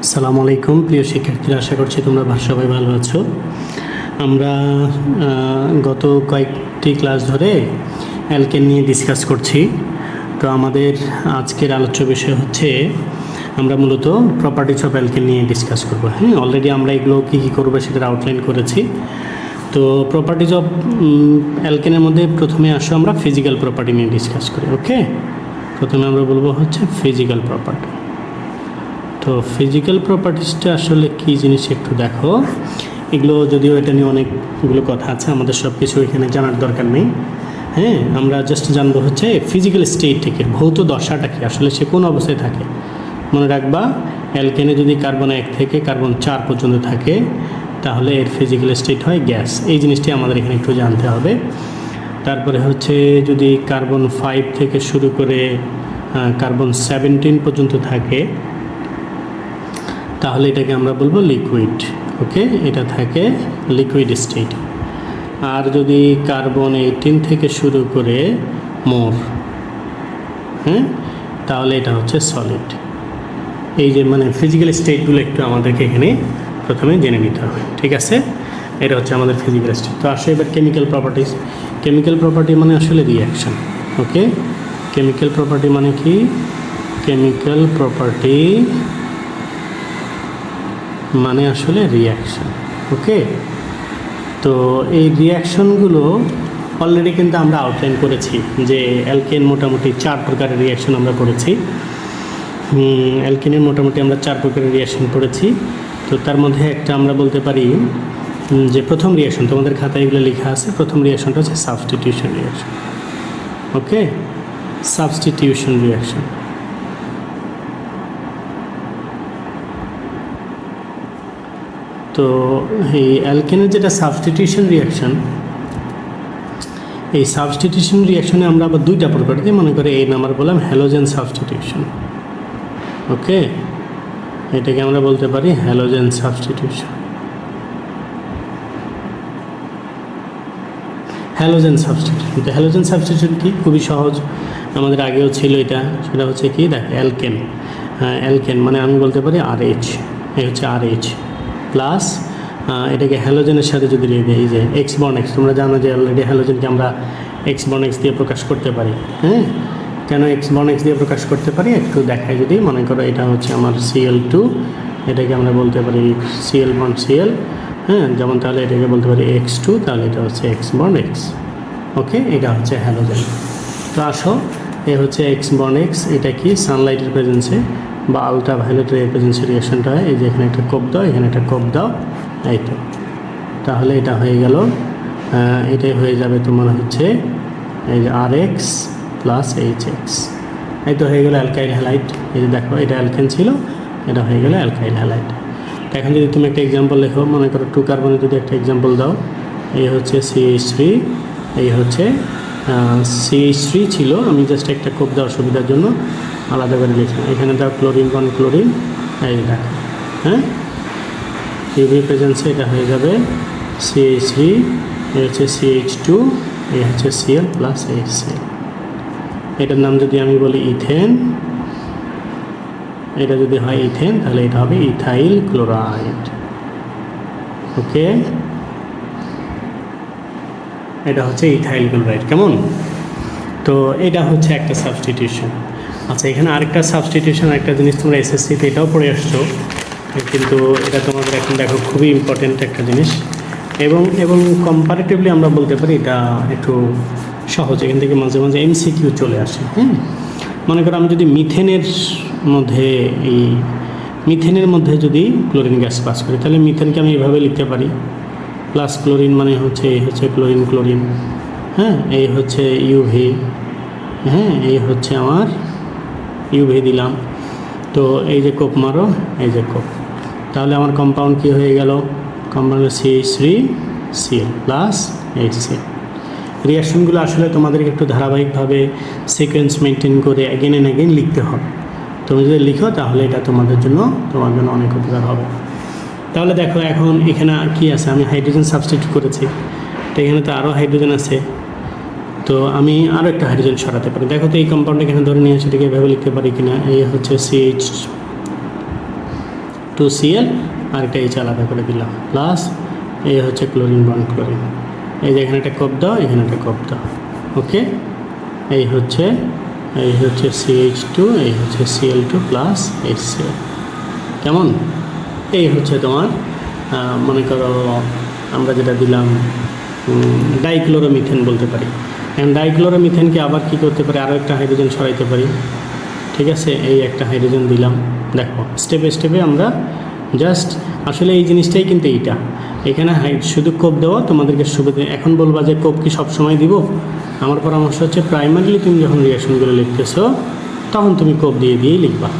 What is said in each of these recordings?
আসসালামু আলাইকুম প্রিয় শিক্ষার্থীরা, আশা করছি তোমরা সবাই ভালো আছো। আমরা গত কয়েকটি ক্লাস ধরে অ্যালকেন নিয়ে ডিসকাস করছি। তো আমাদের আজকের আলোচ্য বিষয় হচ্ছে আমরা মূলত প্রপার্টিজ অফ অ্যালকেন নিয়ে ডিসকাস করব। হ্যাঁ, অলরেডি আমরা এগুলো কী কী করবো সেটার আউটলাইন করেছি। তো প্রপার্টিজ অফ অ্যালকেনের মধ্যে প্রথমে আসো আমরা ফিজিক্যাল প্রপার্টি নিয়ে ডিসকাস করি। ওকে, প্রথমে আমরা বলবো হচ্ছে ফিজিক্যাল প্রপার্টি। তো ফিজিক্যাল প্রপার্টিসটা আসলে কী জিনিস একটু দেখো। এগুলো যদিও এটা নিয়ে অনেকগুলো কথা আছে, আমাদের সব কিছু এখানে জানার দরকার নেই। হ্যাঁ, আমরা জাস্ট জানবো হচ্ছে ফিজিক্যাল স্টেটটাকে, ভৌত দশাটা কি, আসলে সে কোন অবস্থায় থাকে। মনে রাখবা, অ্যালকেনে যদি কার্বন 1 থেকে কার্বন 4 পর্যন্ত থাকে তাহলে এর ফিজিক্যাল স্টেট হয় গ্যাস। এই জিনিসটি আমাদের এখানে একটু জানতে হবে। তারপরে হচ্ছে যদি কার্বন 5 থেকে শুরু করে কার্বন 17 পর্যন্ত থাকে তাহলে এটাকে আমরা বলবো লিকুইড। ওকে, এটা থাকে লিকুইড স্টেট। আর যদি কার্বন 18 থেকে শুরু করে মোর, হ্যাঁ, তাহলে এটা হচ্ছে সলিড। এই যে মানে ফিজিক্যাল স্টেটগুলো একটু আমাদেরকে এখানে প্রথমে জেনে নিতে হবে। ঠিক আছে, এটা হচ্ছে আমাদের ফিজিক্যাল স্টেট। তো আসলে এবার কেমিক্যাল প্রপার্টিস। কেমিক্যাল প্রপার্টি মানে আসলে রিয়াকশান। ওকে, কেমিক্যাল প্রপার্টি মানে কি? কেমিক্যাল প্রপার্টি মানে আসলে রিয়াকশান। ওকে, তো এই রিয়াকশনগুলো অলরেডি কিন্তু আমরা আউটলাইন করেছি যে অ্যালকেন মোটামুটি 4 প্রকারের রিয়াকশন আমরা পড়েছি। অ্যালকেনের মোটামুটি আমরা 4 প্রকারের রিয়াকশন পড়েছি। তো তার মধ্যে একটা আমরা বলতে পারি যে প্রথম রিয়াকশন, তোমাদের খাতায় এগুলো লেখা আছে, প্রথম রিয়াকশনটা হচ্ছে সাবস্টিটিউশন রিয়াকশন। ওকে, সাবস্টিটিউশন রিয়াকশন। তো এই অ্যালকেনের যেটা সাবস্টিটিউশন রিয়াকশন, এই সাবস্টিটিউশন রিয়াকশনে আমরা আবার 2টা প্রকার দিই। মনে করে এই নাম্বার বললাম হ্যালোজেন সাবস্টিটিউশন। ওকে, এটাকে আমরা বলতে পারি হ্যালোজেন সাবস্টিটিউশন। Halogen substitution. তো হ্যালোজেন সাবস্টিটিউশন কি? খুবই সহজ, আমাদের আগেও ছিল এটা। সেটা হচ্ছে কি, দেখ অ্যালকেন, অ্যালকেন মানে আমি বলতে পারি RH, এই হচ্ছে RH প্লাস এটাকে হ্যালোজেনের সাথে যদি রেখে দিই, এই যে এক্স বন্ড এক্স, তোমরা জানো যে অলরেডি হ্যালোজেনকে আমরা এক্স বন্ড এক্স দিয়ে প্রকাশ করতে পারি। হ্যাঁ, কেন এক্স বন্ড এক্স দিয়ে প্রকাশ করতে পারি একটু দেখাই। যদি মনে করো এটা হচ্ছে আমার Cl2, এটাকে আমরা বলতে পারি Cl বন্ড Cl। হ্যাঁ, যেমন তাহলে এটাকে বলতে পারি X2, তাহলে এটা হচ্ছে এক্স বন্ড এক্স। ওকে, এটা হচ্ছে হ্যালোজেন। তো আসো, এ হচ্ছে এক্স বন্ড এক্স। এটা কি সানলাইটের প্রেজেন্সে বা আলট্রা ভায়োলেটের প্রেজেন্সে রিয়াকশনটা হয়। এই যে এখানে একটা কোপ দাও, এখানে একটা কোপ দাও, এই তো। তাহলে এটা হয়ে গেল, এটাই হয়ে যাবে তোমার হচ্ছে এই যে RX প্লাস HX। এই তো হয়ে গেল অ্যালকাইল হ্যালাইড। এই যে দেখো, এটা অ্যালকেন ছিল, এটা হয়ে গেল অ্যালকাইল হ্যালাইড। এখন যদি তুমি একটা এক্সাম্পল লেখো, মনে করো 2 কার্বনের যদি একটা এক্সাম্পল দাও, এই হচ্ছে CH3, এই হচ্ছে CH3 ছিল। আমি জাস্ট একটা কোপ দেওয়ার সুবিধার জন্য আলাদা করে লিখলাম। এখানে দাও ক্লোরিন বন্ড ক্লোরিন, এই দেখো। হ্যাঁ, ইউভি প্রেজেন্সে এটা হয়ে যাবে CH3, এই হচ্ছে CH2, এই হচ্ছে Cl প্লাস HCl। এটার নাম যদি আমি বলি ইথেন, এটা যদি হয় ইথেন তাহলে এটা হবে ইথাইল ক্লোরাইড। ওকে, এটা হচ্ছে ইথাইল ক্লোরাইড। কেমন? তো এটা হচ্ছে একটা সাবস্টিটিউশন। আচ্ছা, এখানে আরেকটা সাবস্টিটিউশন, একটা জিনিস তোমরা SSCতে এটাও পড়ে আসছো, কিন্তু এটা তোমাদের এখন দেখো খুবই ইম্পর্টেন্ট একটা জিনিস, এবং কম্পারেটিভলি আমরা বলতে পারি এটা একটু সহজ। এখান থেকে মাঝে মাঝে MCQ চলে আসে। হ্যাঁ, মনে করো আমি যদি মিথেনের মধ্যে যদি ক্লোরিন গ্যাস পাস করি, তাহলে মিথেনকে আমি এইভাবে লিখতে পারি, প্লাস ক্লোরিন মানে হচ্ছে এই হচ্ছে ক্লোরিন ক্লোরিন। হ্যাঁ, এই হচ্ছে ইউভি, হ্যাঁ, এই হচ্ছে আমার ইউভি দিলাম। তো এই যে কোপ মারো, এই যে কোপ, তাহলে আমার কম্পাউন্ড কি হয়ে গেল? Compound CH3Cl plus HCl। রিয়াকশনগুলো আসলে তোমাদেরকে একটু ধারাবাহিকভাবে সিকোয়েন্স মেনটেন করে অ্যাগেন অ্যান্ড অ্যাগেন লিখতে হবে। তুমি যদি লিখো তাহলে এটা তোমার জন্য অনেক উপকার হবে। তাহলে দেখো, এখন এখানে কি আছে? আমি হাইড্রোজেন সাবস্টিটিউট করেছি, তো এখানে তো আরও হাইড্রোজেন আছে, তো আমি আরও একটা হাইড্রোজেন সরাতে পারি। দেখো তো এই কম্পাউন্ডটা এখানে ধরে নিয়ে এসে এটাকে এভাবে লিখতে পারি কিনা। এই হচ্ছে 2Cl আর একটা H আলাদা করে দিলাম, প্লাস এই হচ্ছে ক্লোরিন বন্ড ক্লোরিন। এই যে এখানে একটা কোপ দাও, এখানে একটা কোপ দাও, ওকে। এই হচ্ছে CH2, এই হচ্ছে Cl2 প্লাস HCl। কেমন? এই হচ্ছে তোমার মনে করো আমরা যেটা দিলাম ডাইক্লোরোমিথেন বলতে পারি। এখন ডাইক্লোরোমিথেনকে আবার কি করতে পারি, আরও একটা হাইড্রোজেন সরাইতে পারি, ঠিক আছে। এই একটা হাইড্রোজেন দিলাম, দেখো স্টেপে স্টেপে আমরা জাস্ট আসলে এই জিনিসটাই কিন্তু এইটা এখানে শুধু কোপ দেওয়া তোমাদেরকে সুবিধা। এখন বলবা যে কোপ কি সবসময় দিব? আমার পরামর্শ হচ্ছে প্রাইমারিলি তুমি যখন রিয়াকশনগুলো লিখতেছো তখন তুমি কোপ দিয়েই লিখবা।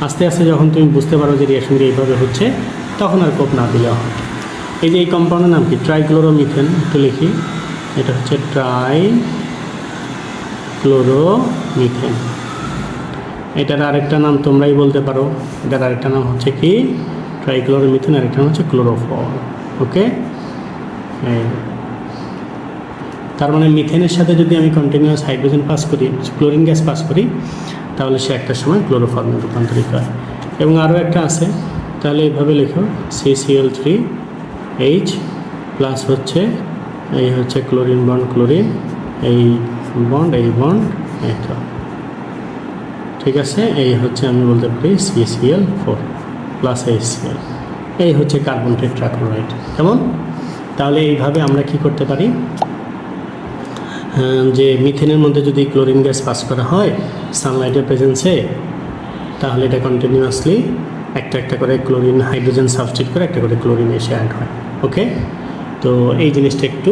আস্তে আস্তে যখন তুমি বুঝতে পারো যে রিয়াকশনটা এইভাবে হচ্ছে তখন আর কোপ না দিলেও হয়। এই যে এই কম্পাউন্ডের নাম কি? ট্রাইক্লোরোমিথেন। একটু লিখি, এটা হচ্ছে ট্রাইক্লোরোমিথেন। এটার আরেকটা নাম তোমরাই বলতে পারো, এটার আরেকটা নাম হচ্ছে কি? ট্রাইক্লোরোমিথেন, আরেকটা নাম হচ্ছে ক্লোরোফল, ওকে। তার মানে মিথেনের সাথে যদি আমি কন্টিনিউয়াস হাইড্রোজেন পাস করি, ক্লোরিন গ্যাস পাস করি, তাহলে সে একটা সময় ক্লোরোফর্মে রূপান্তরিত হয়। এবং আরও একটা আছে, তাহলে এইভাবে লেখো CCl3H প্লাস হচ্ছে এই হচ্ছে ক্লোরিন বন্ড ক্লোরিন, এই বন্ড এই তো, ঠিক আছে। এই হচ্ছে আমি বলতে পারি CCl4 প্লাস HCl। এই হচ্ছে কার্বন টেট্রাক্লোরাইড। কেমন? তাহলে এইভাবে আমরা কি করতে পারি, যে মিথেনের মধ্যে যদি ক্লোরিন গ্যাস পাস করা হয় সানলাইটের প্রেজেন্সে, তাহলে এটা কন্টিনিউয়াসলি একটা করে ক্লোরিন হাইড্রোজেন সাবস্টিটিউট করে একটা করে ক্লোরিন এসে অ্যাড হয়, ওকে। তো এই জিনিসটা একটু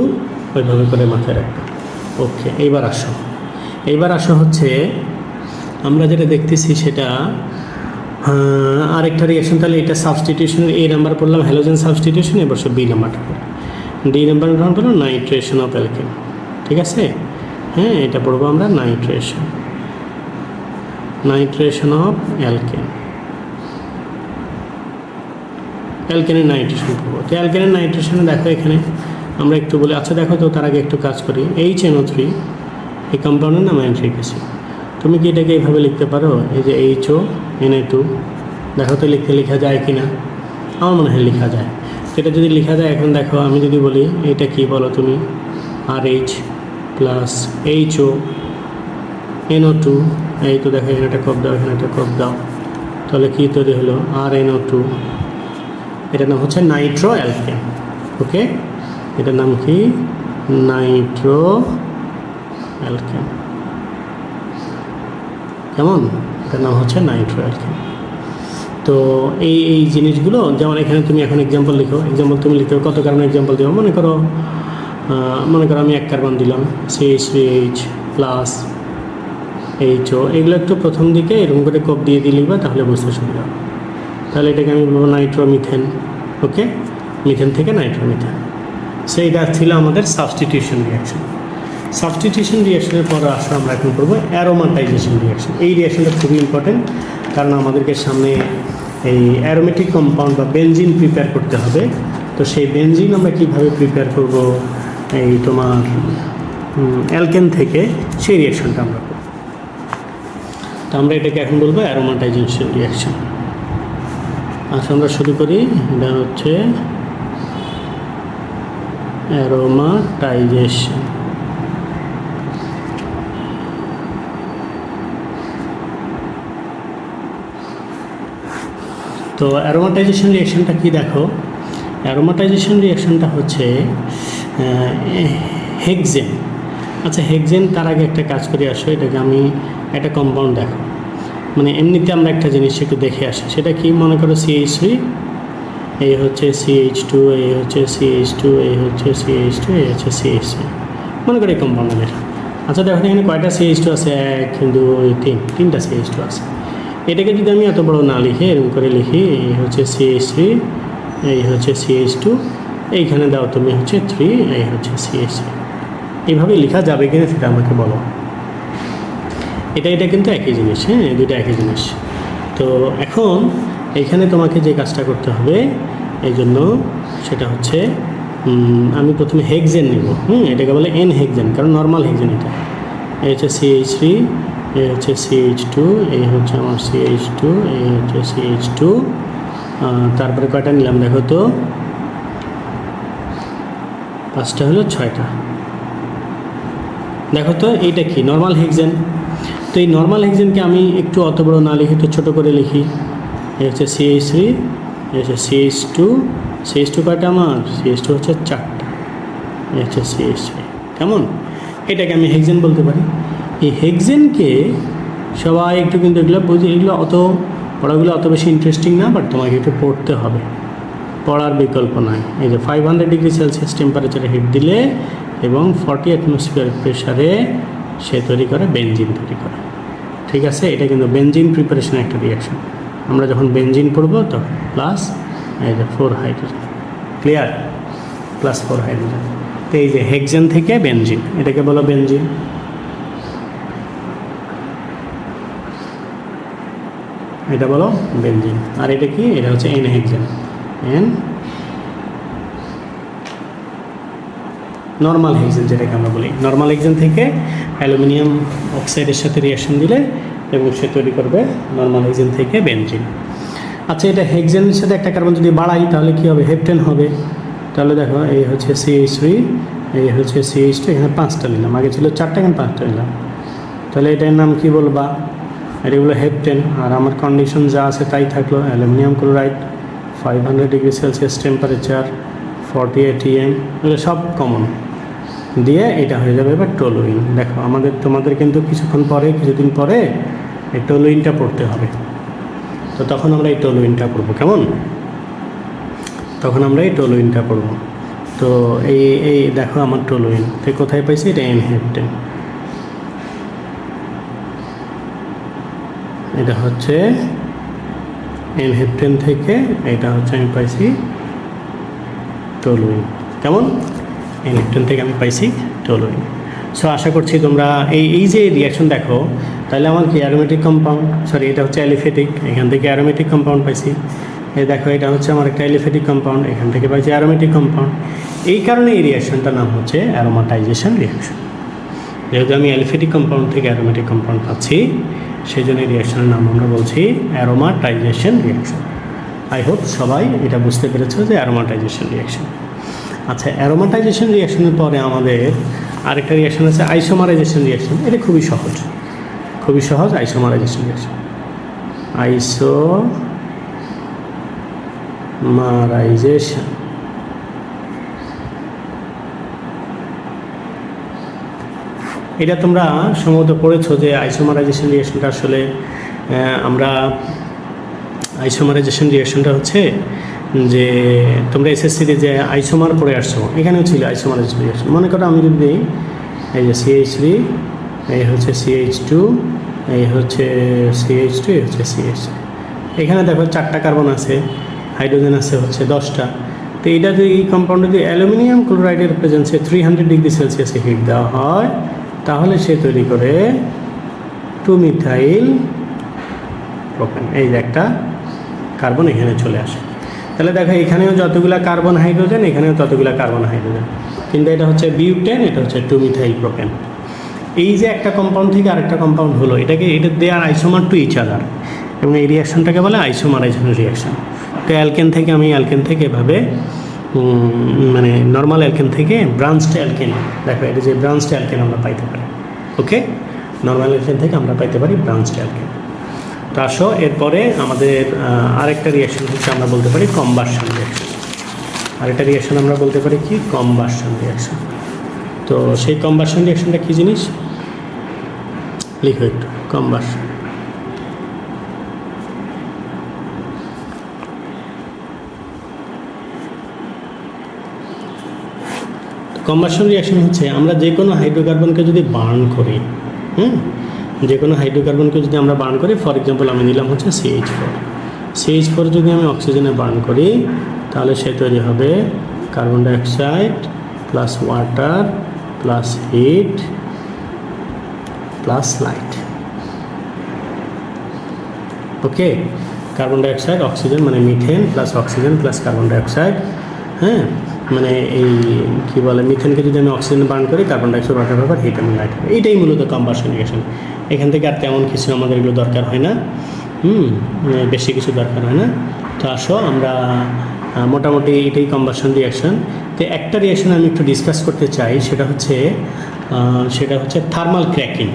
ওইভাবে করে মাথায় রাখবে, ওকে। এইবার আসো হচ্ছে আমরা যেটা দেখতেছি সেটা আরেকটা রিয়াকশন। তাহলে এটা সাবস্টিটিউশনের A নাম্বার পড়লাম, হ্যালোজেন সাবস্টিটিউশন। এবার সব B নাম্বারটা পড়ো, D নাম্বার গ্রহণ করলাম নাইট্রেশন অফ অ্যালকেন, ঠিক আছে। হ্যাঁ, এটা পড়বো আমরা নাইট্রেশন অফ অ্যালকেন, অ্যালকেনের নাইট্রেশন পড়বো। তো অ্যালকেনের নাইট্রেশনে দেখো এখানে আমরা একটু বলি, আচ্ছা দেখো তো তার আগে একটু কাজ করি। HNO3 এই কম্পাউন্ডের নাম নাইট্রিক অ্যাসিড। তুমি কি এটাকে এইভাবে লিখতে পারো? এই যে HONA2, দেখো তো লেখা যায় কি না? আমার মনে হয় লেখা যায়। সেটা যদি লেখা যায়, এখন দেখো আমি যদি বলি এটা কি বলো তুমি, RH প্লাস HONO2, এই তো দেখো এখানে একটা কপ দাও, এখানে একটা কপ দাও, তাহলে কী তৈরি হলো? RNO2। এটার নাম হচ্ছে নাইট্রো অ্যালকেন, ওকে। এটার নাম কি? Nitro alkane. কেমন? এটার নাম হচ্ছে নাইট্রো অ্যালকেন। তো এই জিনিসগুলো, যেমন এখানে তুমি এখন এক্সাম্পল লিখো, তুমি লিখতে কত কারণে এক্সাম্পল দেবো। মনে করো আমি এক কার্বন দিলাম, CH3H প্লাস HO। এগুলো একটু প্রথম দিকে এরকম করে কোপ দিয়ে লিখবা, তাহলে বুঝতে সুবিধা। তাহলে এটাকে আমি বলবো নাইট্রোমিথেন, ওকে। মিথেন থেকে নাইট্রোমিথেন। সেইটা ছিল আমাদের সাবস্টিটিউশন রিয়াকশন। সাবস্টিটিউশন রিয়াকশনের পর আসলে আমরা এখন করবো অ্যারোমাটাইজেশন রিয়াকশন। এই রিয়াকশনটা খুবই ইম্পর্টেন্ট, কারণ আমাদেরকে সামনে এই অ্যারোমেটিক কম্পাউন্ড বা বেনজিন প্রিপেয়ার করতে হবে। তো সেই বেনজিন আমরা কীভাবে প্রিপেয়ার করব এই তোমার অ্যালকেন থেকে, সেই রিয়াকশনটা আমরা করব। তো আমরা এটাকে এখন বলবো অ্যারোমাটাইজেশন রিয়াকশন। আচ্ছা, আমরা শুরু করি। এটা হচ্ছে অ্যারোমাটাইজেশন। তো অ্যারোমাটাইজেশন রিয়াকশনটা কি দেখো, অ্যারোমাটাইজেশন রিয়াকশনটা হচ্ছে হেক্সেন। আচ্ছা, হেক্সেন তার আগে একটা কাজ করে আসো, এটাকে আমি একটা কম্পাউন্ড দেখো, মানে এমনিতে আমরা একটা জিনিস একটু দেখে আসি। সেটা কি? মনে করো CH3, এই হচ্ছে CH2, এই হচ্ছে CH2, এই হচ্ছে CH2, এই হচ্ছে CH3, মনে করি এই কম্পাউন্ডে লেখা। আচ্ছা দেখো এখানে কয়টা CH2 আছে? 1 2 3, তিনটা CH2 আছে। এটাকে যদি আমি এত বড় না লিখে এরকম করে লিখি, এই হচ্ছে CH3, এই হচ্ছে CH2, এইখানে দাও তুমি হচ্ছে 3, এই হচ্ছে CH3। এইভাবে লেখা যাবে কিনা সেটা আমাকে বলো। এটা কিন্তু একই জিনিস, হ্যাঁ, দুইটা একই জিনিস। তো এখন এখানে তোমাকে যে কাজটা করতে হবে, এই জন্য সেটা হচ্ছে আমি প্রথমে হেক্সেন নিব। এটাকে বলে N হেক্সেন, কারণ নর্মাল হেক্সেন এটা। এই হচ্ছে CH3, এই হচ্ছে CH2, এই হচ্ছে আমার CH2, এই হচ্ছে CH2, তারপরে কয়টা নিলাম দেখো তো, 5টা হলো 6টা। দেখো তো এইটা কি নর্মাল হেক্সেন। তো এই নর্মাল হেক্সেনকে আমি একটু অত বড় না লিখে একটু ছোটো করে লিখি। এই হচ্ছে CH3, এই হচ্ছে CH2, CH2 কয়টা আমার, CH2 হচ্ছে 4টা, এই হচ্ছে CH3। কেমন, এটাকে আমি হেক্সেন বলতে পারি। এই হেক্সেনকে সবাই একটু কিন্তু এগুলো বুঝি, এগুলো অত পড়াগুলো অত বেশি ইন্টারেস্টিং না, বাট তোমাকে একটু পড়তে হবে, পড়ার বিকল্প নাই। এই যে 500 ডিগ্রি সেলসিয়াস টেম্পারেচারে হিট দিলে এবং 40 অ্যাটমসফিয়ার প্রেশারে সে তৈরি করে বেনজিন তৈরি করে। ঠিক আছে, এটা কিন্তু বেনজিন প্রিপারেশন একটা রিয়াকশন। আমরা যখন বেনজিন পড়বো তখন প্লাস এই যে 4 হাইড্রোজেন, ক্লিয়ার, প্লাস 4 হাইড্রোজেন। তো এই যে হেক্সেন থেকে বেনজিন, এটাকে বলো বেনজিন। এটা বলো বেনজিন। আর এটা কি, এটা হচ্ছে N hexane, N normal hexane যেটাকে আমরা বলি। নর্মাল হেক্সেন থেকে অ্যালুমিনিয়াম অক্সাইডের সাথে রিয়াকশন দিলে এবং সে তৈরি করবে নর্মাল হেক্সেন থেকে বেনজিন। আচ্ছা, এটা হেক্সেনের সাথে একটা কার্বন যদি বাড়াই তাহলে কী হবে, হেপটেন হবে। তাহলে দেখো এই হচ্ছে CH3, এই হচ্ছে CH2, এখানে 5টা নিলাম, আগে ছিল 4টা, এখানে 5টা নিলাম। তাহলে এটার নাম কি বলবা, এগুলো হেপটেন। আর আমার কন্ডিশন যা আছে তাই থাকলো, aluminium chloride 500 degree Celsius temperature 40 ATM, এগুলো সব কমন দিয়ে এটা হয়ে যাবে এবার টলুইন। দেখো তোমাদের কিন্তু কিছুদিন পরে এই টলুইনটা পড়তে হবে। তো তখন আমরা এই টলুইনটা পড়বো, কেমন, তখন আমরা এই টলুইনটা পড়বো। তো এই দেখো আমার টলুইন কোথায় পাইছি, এটা এন হেপটেন, এটা হচ্ছে এন হেপটেন থেকে, এটা হচ্ছে আমি পাইছি টলুইন। কেমন, এন হেপটেন থেকে আমি পাইছি টলুইন। সো আশা করছি তোমরা এই যে রিয়াকশন দেখো, তাহলে আমার কি অ্যারোমেটিক কম্পাউন্ড, সরি এটা হচ্ছে অ্যালিফেটিক, এখান থেকে অ্যারোমেটিক কম্পাউন্ড পাইছি। এই দেখো এটা হচ্ছে আমার একটা অ্যালিফেটিক কম্পাউন্ড, এখান থেকে পাইছি অ্যারোমেটিক কম্পাউন্ড। এই কারণে এই রিয়াকশনটার নাম হচ্ছে অ্যারোমাটাইজেশন রিয়াকশন। যেহেতু আমি অ্যালিফেটিক কম্পাউন্ড থেকে অ্যারোমেটিক কম্পাউন্ড পাচ্ছি, সেই জন্য এই রিয়াকশনের নাম আমরা বলছি অ্যারোমাটাইজেশন রিয়াকশন। আই হোপ সবাই এটা বুঝতে পেরেছো যে অ্যারোমাটাইজেশন রিয়াকশন। আচ্ছা, অ্যারোমাটাইজেশন রিয়াকশনের পরে আমাদের আরেকটা রিয়াকশন আছে আইসোমারাইজেশন রিয়াকশন। এটা খুবই সহজ আইসোমারাইজেশন রিয়াকশন। আইসোমারাইজেশন এটা তোমরা সম্ভবত পড়েছো যে আইসোমারাইজেশন রিয়াকশনটা আসলে আইসোমারাইজেশন রিয়াকশনটা হচ্ছে যে তোমরা এসএসসিতে যে আইসোমার পড়ে আসছো, এখানেও ছিল আইসোমারাইজেশন রিয়াকশন। মনে করো আমি যদি এই যে CH3, এই হচ্ছে CH2, এই হচ্ছে CH2, এই হচ্ছে CH3, এখানে দেখো 4টা কার্বন আছে, হাইড্রোজেন আছে হচ্ছে 10টা। তো এটা যদি এই কম্পাউন্ডে যদি অ্যালুমিনিয়াম ক্লোরাইডের প্রেজেন্সে 300 ডিগ্রি সেলসিয়াসে হিট দেওয়া হয়, তাহলে সে তৈরি করে 2-মিথাইল প্রোপেন। এই যে একটা কার্বন এখানে চলে আসে। তাহলে দেখো এখানেও যতগুলা কার্বন হাইড্রোজেন, এখানেও ততগুলা কার্বন হাইড্রোজেন, কিন্তু এটা হচ্ছে বিউটেন, এটা হচ্ছে 2-মিথাইল প্রোপেন। এই যে একটা কম্পাউন্ড থেকে আরেকটা কম্পাউন্ড হলো, এটা দে আর আইসোমার টু ইচ আদার, এবং এই রিয়াকশনটাকে বলে আইসোমারাইজেশন রিয়াকশন। তো অ্যালকেন থেকে এভাবে মানে নর্মাল অ্যালকেন থেকে ব্রাঞ্চড অ্যালকেন, দেখো এটা যে ব্রাঞ্চড অ্যালকেন আমরা পাইতে পারি। ওকে, নর্মাল অ্যালকেন থেকে আমরা পাইতে পারি ব্রাঞ্চড অ্যালকেন। তো আসো এরপরে আমাদের আরেকটা রিয়াকশন হচ্ছে আমরা বলতে পারি কম্বাসশন রিয়াকশন। আরেকটা রিয়াকশন আমরা বলতে পারি কি, কম্বাসশন রিয়াকশন। তো সেই কম্বাসশন রিয়াকশনটা কী জিনিস লিখো একটু, কম্বাসশন। কম্বাসশন রিয়াকশন হচ্ছে আমরা যে কোনো হাইড্রোকার্বনকে যদি বার্ন করি, যে কোনো হাইড্রোকার্বনকে যদি আমরা বার্ন করি, ফর এক্সাম্পল আমি নিলাম হচ্ছে CH4 যদি আমি অক্সিজেনে বার্ন করি, তাহলে সে তৈরি হবে carbon dioxide plus water plus heat plus light. Okay, carbon dioxide oxygen মানে methane plus oxygen plus carbon dioxide, হ্যাঁ, মানে এই কী বলে, মিথেনকে যদি আমি অক্সিজেন বার্ন করি, carbon dioxide water vapour heat এবং লাইট হবে। এইটাই মূলত কম্বাসশন রিয়াকশন। এখান থেকে আর তেমন কিছু আমাদের এগুলো দরকার হয় না, বেশি কিছু দরকার হয় না। তো আসো আমরা মোটামুটি এটাই কম্বাসন রিয়াকশন। তো একটা রিয়াকশন আমি একটু ডিসকাস করতে চাই, সেটা হচ্ছে থার্মাল ক্র্যাকিং।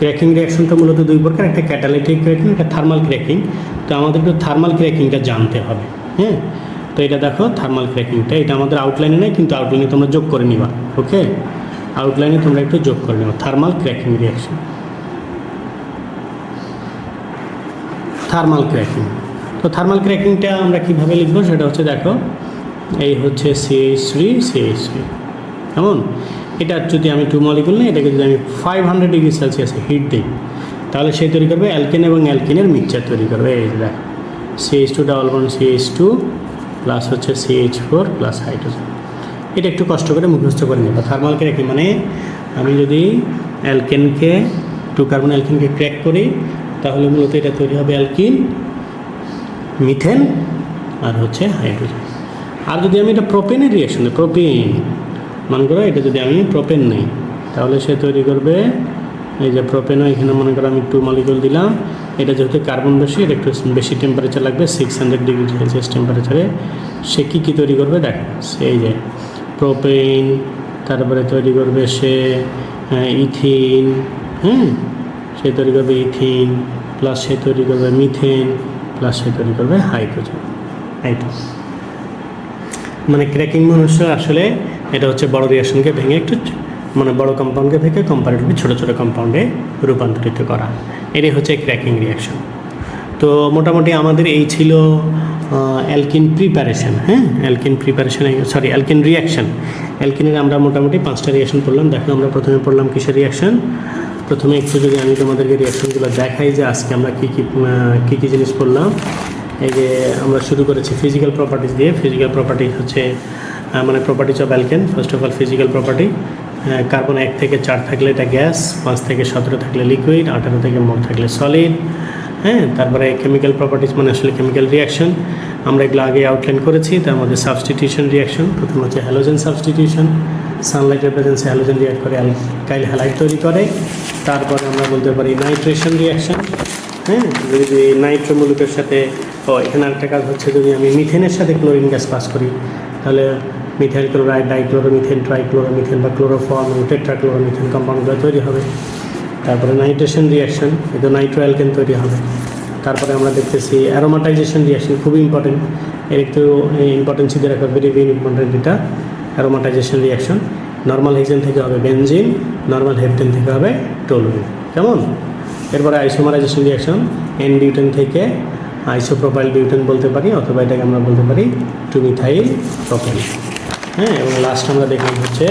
ক্র্যাকিং রিয়াকশনটা মূলত দুই প্রকার, একটা ক্যাটালিটিক ক্র্যাকিং, একটা থার্মাল ক্র্যাকিং। তো আমাদের একটু থার্মাল ক্র্যাকিংটা জানতে হবে। হ্যাঁ, তো এটা দেখো থার্মাল ক্র্যাকিংটা, এটা আমাদের আউটলাইনে নেই, কিন্তু আউটলাইনে তোমরা যোগ করে নিবা। ওকে, আউটলাইনে তোমরা একটু যোগ করে নেবা thermal cracking reaction. Thermal cracking, তো থার্মাল ক্র্যাকিংটা আমরা কীভাবে লিখবো সেটা হচ্ছে দেখো, এই হচ্ছে CH3 কেমন, এটা যদি আমি 2 মলিকুল নিই, এটাকে যদি আমি 500 ডিগ্রি সেলসিয়াসে হিট দিই, তাহলে সে তৈরি করবে অ্যালকেন এবং অ্যালকিনের মিক্সচার তৈরি করবে। এই যে দেখো CH2 double bond CH2 plus হচ্ছে CH4 প্লাস হাইড্রোজেন। এটা একটু কষ্ট করে মুখস্থ করে নেব। থার্মাল ক্র্যাকিং মানে আমি যদি অ্যালকেনকে 2 কার্বন অ্যালকেনকে ক্র্যাক করি, তাহলে মূলত এটা তৈরি হবে অ্যালকিন, মিথেন আর হচ্ছে হাইড্রোজেন। আর যদি আমি এটা প্রোপেনের রিয়াকশন দিই, প্রোপেন মনে করো এটা যদি আমি প্রোপেন নিই, তাহলে সে তৈরি করবে এই যে প্রোপেনও, এখানে মনে করো আমি 2 মলিকুল দিলাম। এটা যেহেতু কার্বন বেশি, এটা একটু বেশি টেম্পারেচার লাগবে, 600 ডিগ্রি সেলসিয়াস টেম্পারেচারে। সে কী তৈরি করবে দেখো, সেই যে প্রোপেন, তারপরে তৈরি করবে সে ইথিন, সে তৈরি করবে ইথিন, প্লাস সে তৈরি করবে মিথেন, প্লাস সে তৈরি করবে হাইড্রোজেন। মানে ক্র্যাকিং মানুষ আসলে এটা হচ্ছে বড় রিয়াকশনকে ভেঙে একটু মানে বড় কম্পাউন্ডকে ভেঙে কম্পারেটিভলি ছোটো ছোটো কম্পাউন্ডে রূপান্তরিত করা, এটাই হচ্ছে ক্র্যাকিং রিয়াকশন। তো মোটামুটি আমাদের এই ছিল alkene preparation. Alkene preparation, alkene reaction. অ্যালকিনের আমরা মোটামুটি 5টা রিয়াকশন পড়লাম। দেখো আমরা প্রথমে পড়লাম কিসের রিয়াকশন। প্রথমে একটু যদি আমি তোমাদেরকে রিয়াকশনগুলো দেখাই যে আজকে আমরা কী কী জিনিস পড়লাম। এই যে আমরা শুরু করেছি ফিজিক্যাল প্রপার্টিজ দিয়ে। ফিজিক্যাল প্রপার্টিজ হচ্ছে মানে properties of alkane. First of all physical property, carbon 1 থেকে 4 থাকলে এটা গ্যাস, 5 থেকে 17 থাকলে লিকুইড, 18 থেকে মোর থাকলে সলিড। তারপরে কেমিক্যাল প্রপার্টিজ মানে আসলে কেমিক্যাল রিয়াকশন, আমরা এগুলো আগে আউটলাইন করেছি। তার মধ্যে সাবস্টিটিউশন রিয়াকশন, প্রথম হচ্ছে হ্যালোজেন সাবস্টিটিউশন, সানলাইটের প্রেজেন্সে হ্যালোজেন রিয়াক্ট করে অ্যালকাইল হ্যালাইড তৈরি করে। তারপরে আমরা বলতে পারি নাইট্রেশন রিয়াকশন। যদি নাইট্রোমূলকের সাথে, এখানে একটা কাজ হচ্ছে, যদি আমি মিথেনের সাথে ক্লোরিন গ্যাস পাস করি, তাহলে মিথাইল ক্লোরাইড, ডাইক্লোরোমিথেন, ট্রাইক্লোরোমিথেন বা ক্লোরোফর্ম এবং টেট্রাক্লোরোমিথেন কম্পাউন্ডগুলো তৈরি হবে। তারপরে নাইট্রেশন রিয়াকশন, এটা নাইট্রো অ্যালকেন তৈরি হবে। তারপরে আমরা দেখতেছি অ্যারোমাটাইজেশন রিয়াকশন, খুবই ইম্পর্টেন্ট, এর একটু ইম্পর্টেন্স দিয়ে রাখা, ভেরি ভেরি ইম্পর্টেন্ট এটা অ্যারোমাটাইজেশন রিয়াকশন। নর্মাল হেক্সেন থেকে হবে বেনজিন, নর্মাল হেপটেন থেকে হবে টলুইন, কেমন। এরপরে আইসোমারাইজেশন রিয়াকশন, এন বিউটেন থেকে আইসোপ্রোপাইল বিউটেন বলতে পারি, অথবা এটাকে আমরা বলতে পারি 2 মিথাইল প্রোপেন। এবং লাস্ট আমরা দেখলাম হচ্ছে,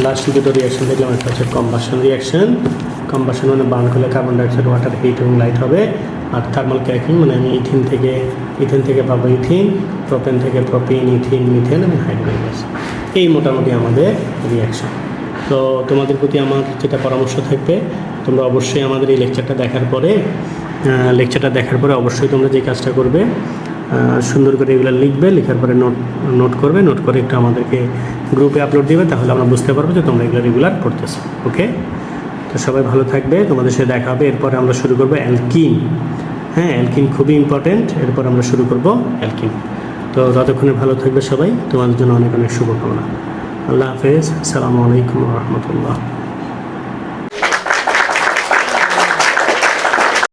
লাস্ট দুটো রিয়াকশন দেখলাম, একটা হচ্ছে কম্বাসন রিয়াকশন। কম্বাসন মানে বার্ন করলে কার্বন ডাইঅক্সাইড, ওয়াটার, হিট এবং লাইট হবে। আর থার্মাল ক্র্যাকিং মানে আমি ইথিন থেকে পাবো ইথিন, প্রোপেন থেকে প্রোপিন, ইথিন, মিথেন এবং হাইড্রোজেন গ্যাস। এই মোটামুটি আমাদের রিয়াকশন। তো তোমাদের প্রতি আমার যেটা পরামর্শ থাকবে, তোমরা অবশ্যই আমাদের এই লেকচারটা দেখার পরে অবশ্যই তোমরা যে কাজটা করবে, সুন্দর করে এগুলো লিখবে, লেখার পরে নোট করবে, নোট করে একটু আমাদেরকে গ্রুপে আপলোড দিবে, তাহলে আমরা বুঝতে পারবো যে তোমরা এগুলো রেগুলার পড়তেছো। ওকে, তো সবাই ভালো থাকবে, তোমাদের সাথে দেখা হবে। এরপরে আমরা শুরু করবো অ্যালকিন। অ্যালকিন খুবই ইম্পর্টেন্ট, এরপর আমরা শুরু করবো অ্যালকিন। তো ততক্ষণে ভালো থাকবে সবাই, তোমাদের জন্য অনেক অনেক শুভকামনা। আল্লাহ হাফেজ, আসসালামু আলাইকুম রহমতুল্লাহ।